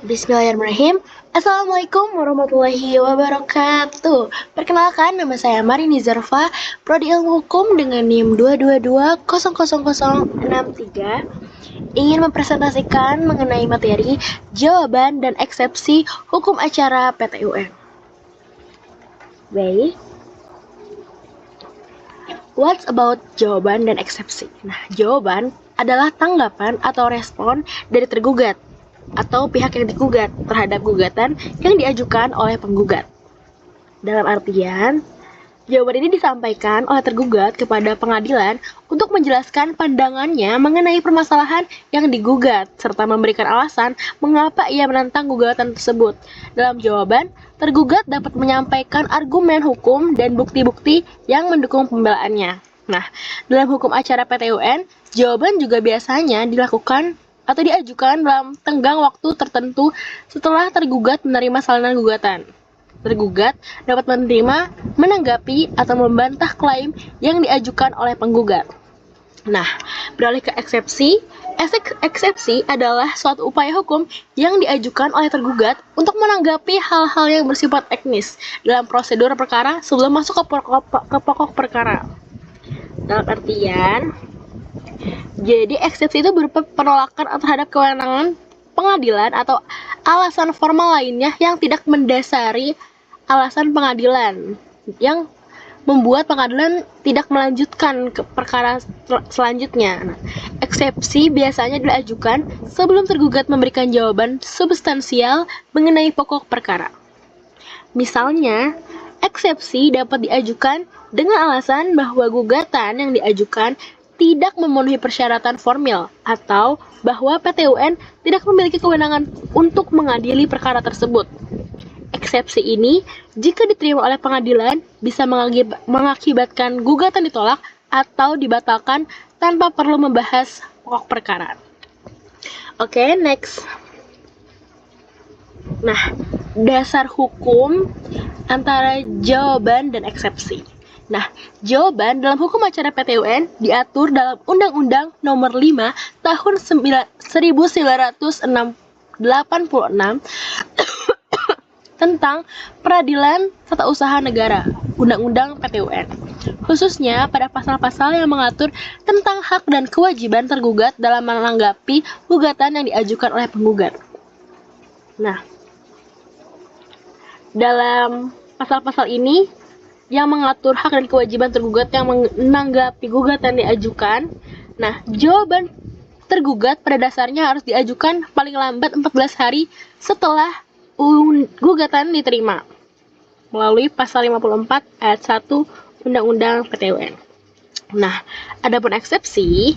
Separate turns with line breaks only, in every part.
Bismillahirrahmanirrahim. Assalamualaikum warahmatullahi wabarakatuh. Perkenalkan, nama saya Marini Zarfa, Prodi Ilmu Hukum dengan NIM 222000063. Ingin mempresentasikan mengenai materi jawaban dan eksepsi hukum acara PTUN. Baik. What's about jawaban dan eksepsi? Nah, jawaban adalah tanggapan atau respon dari tergugat atau pihak yang digugat terhadap gugatan yang diajukan oleh penggugat. Dalam artian, jawaban ini disampaikan oleh tergugat kepada pengadilan untuk menjelaskan pandangannya mengenai permasalahan yang digugat, serta memberikan alasan mengapa ia menentang gugatan tersebut. Dalam jawaban, tergugat dapat menyampaikan argumen hukum dan bukti-bukti yang mendukung pembelaannya. Nah, dalam hukum acara PTUN, jawaban juga biasanya dilakukan atau diajukan dalam tenggang waktu tertentu setelah tergugat menerima salinan gugatan. Tergugat dapat menerima, menanggapi, atau membantah klaim yang diajukan oleh penggugat. Nah, beralih ke eksepsi. Eksepsi adalah suatu upaya hukum yang diajukan oleh tergugat untuk menanggapi hal-hal yang bersifat teknis dalam prosedur perkara sebelum masuk ke pokok perkara. Dalam artian, jadi eksepsi itu berupa penolakan terhadap kewenangan pengadilan atau alasan formal lainnya yang tidak mendasari alasan pengadilan yang membuat pengadilan tidak melanjutkan ke perkara selanjutnya. Nah, eksepsi biasanya diajukan sebelum tergugat memberikan jawaban substansial mengenai pokok perkara. Misalnya, eksepsi dapat diajukan dengan alasan bahwa gugatan yang diajukan tidak memenuhi persyaratan formil atau bahwa PTUN tidak memiliki kewenangan untuk mengadili perkara tersebut. Eksepsi ini, jika diterima oleh pengadilan, bisa mengakibatkan gugatan ditolak atau dibatalkan tanpa perlu membahas pokok perkara. Oke, next. Nah, dasar hukum antara jawaban dan eksepsi. Nah, jawaban dalam hukum acara PTUN diatur dalam Undang-Undang Nomor 5 Tahun 1986 tentang Peradilan Tata Usaha Negara, Undang-Undang PTUN, khususnya pada pasal-pasal yang mengatur tentang hak dan kewajiban tergugat dalam menanggapi gugatan yang diajukan oleh penggugat. Nah, dalam pasal-pasal ini yang mengatur hak dan kewajiban tergugat yang menanggapi gugatan diajukan. Nah, jawaban tergugat pada dasarnya harus diajukan paling lambat 14 hari setelah gugatan diterima melalui pasal 54 ayat 1 Undang-Undang PTUN. Nah, adapun eksepsi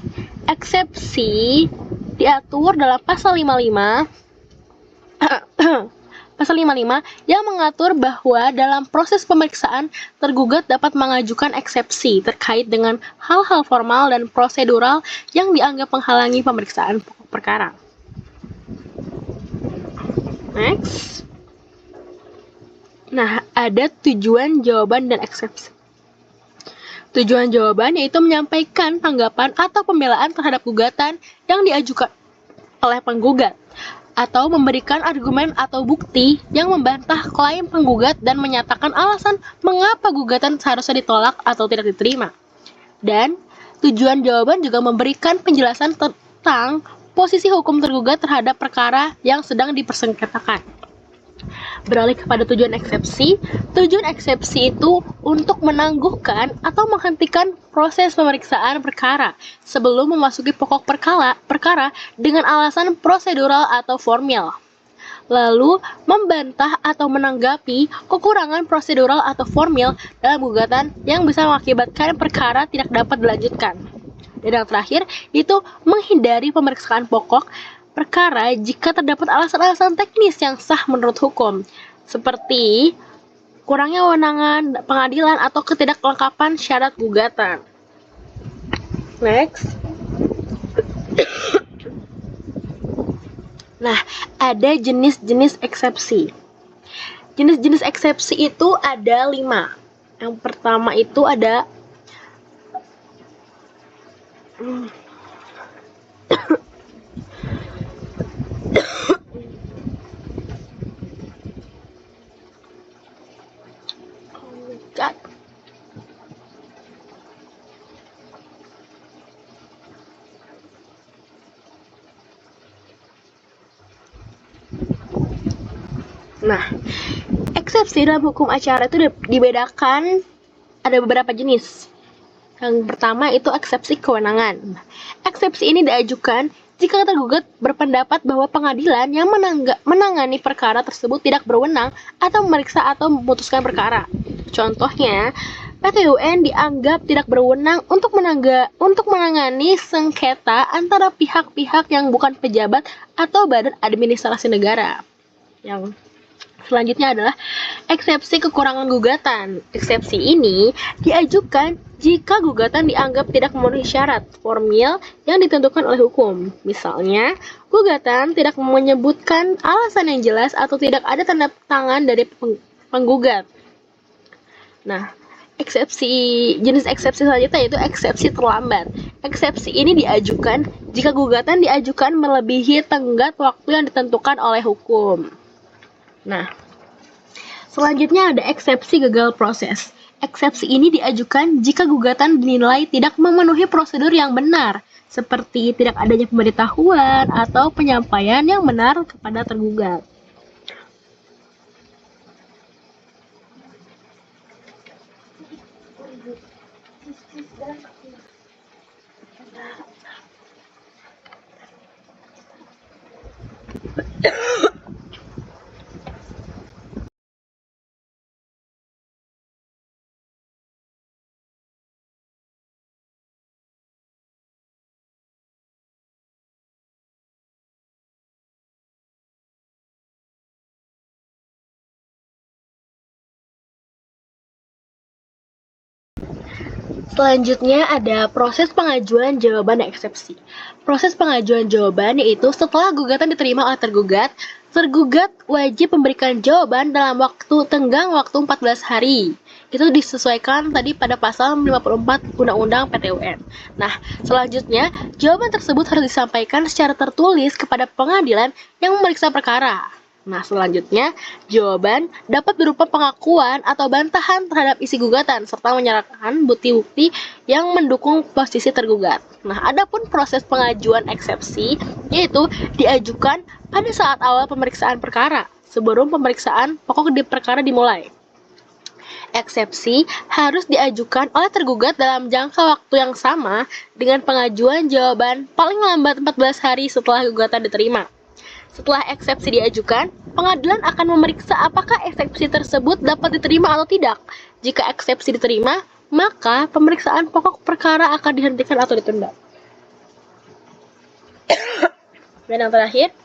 diatur dalam pasal 55 Pasal 55 yang mengatur bahwa dalam proses pemeriksaan, tergugat dapat mengajukan eksepsi terkait dengan hal-hal formal dan prosedural yang dianggap menghalangi pemeriksaan pokok perkara. Next. Nah, ada tujuan jawaban dan eksepsi. Tujuan jawaban yaitu menyampaikan tanggapan atau pembelaan terhadap gugatan yang diajukan oleh penggugat, atau memberikan argumen atau bukti yang membantah klaim penggugat dan menyatakan alasan mengapa gugatan seharusnya ditolak atau tidak diterima. Dan tujuan jawaban juga memberikan penjelasan tentang posisi hukum tergugat terhadap perkara yang sedang dipersengketakan. Beralih kepada tujuan eksepsi itu untuk menangguhkan atau menghentikan proses pemeriksaan perkara sebelum memasuki pokok perkara dengan alasan prosedural atau formil. Lalu, membantah atau menanggapi kekurangan prosedural atau formil dalam gugatan yang bisa mengakibatkan perkara tidak dapat dilanjutkan. Dan yang terakhir, itu menghindari pemeriksaan pokok perkara jika terdapat alasan-alasan teknis yang sah menurut hukum, seperti kurangnya wewenangan pengadilan atau ketidaklengkapan syarat gugatan. Next. Nah, ada jenis-jenis eksepsi. Jenis-jenis eksepsi itu ada 5. Yang pertama itu ada Nah, eksepsi dalam hukum acara itu dibedakan ada beberapa jenis. Yang pertama itu eksepsi kewenangan. Eksepsi ini diajukan jika tergugat berpendapat bahwa pengadilan yang menangani perkara tersebut tidak berwenang atau memeriksa atau memutuskan perkara. Contohnya, PT UN dianggap tidak berwenang untuk menangani sengketa antara pihak-pihak yang bukan pejabat atau badan administrasi negara. Yang selanjutnya adalah eksepsi kekurangan gugatan. Eksepsi ini diajukan jika gugatan dianggap tidak memenuhi syarat formil yang ditentukan oleh hukum. Misalnya, gugatan tidak menyebutkan alasan yang jelas atau tidak ada tanda tangan dari penggugat. Nah, jenis eksepsi selanjutnya yaitu eksepsi terlambat. Eksepsi ini diajukan jika gugatan diajukan melebihi tenggat waktu yang ditentukan oleh hukum. Nah, selanjutnya ada eksepsi gagal proses. Eksepsi ini diajukan jika gugatan dinilai tidak memenuhi prosedur yang benar, seperti tidak adanya pemberitahuan atau penyampaian yang benar kepada tergugat. Selanjutnya ada proses pengajuan jawaban dan eksepsi. Proses pengajuan jawaban yaitu setelah gugatan diterima oleh tergugat, tergugat wajib memberikan jawaban dalam tenggang waktu 14 hari. Itu disesuaikan tadi pada pasal 54 Undang-Undang PT-UN. Nah, selanjutnya jawaban tersebut harus disampaikan secara tertulis kepada pengadilan yang memeriksa perkara. Nah, selanjutnya, jawaban dapat berupa pengakuan atau bantahan terhadap isi gugatan, serta menyerahkan bukti-bukti yang mendukung posisi tergugat. Nah, adapun proses pengajuan eksepsi, yaitu diajukan pada saat awal pemeriksaan perkara, sebelum pemeriksaan pokok di perkara dimulai. Eksepsi harus diajukan oleh tergugat dalam jangka waktu yang sama dengan pengajuan jawaban paling lambat 14 hari setelah gugatan diterima. Setelah eksepsi diajukan, pengadilan akan memeriksa apakah eksepsi tersebut dapat diterima atau tidak. Jika eksepsi diterima, maka pemeriksaan pokok perkara akan dihentikan atau ditunda. Dan yang terakhir,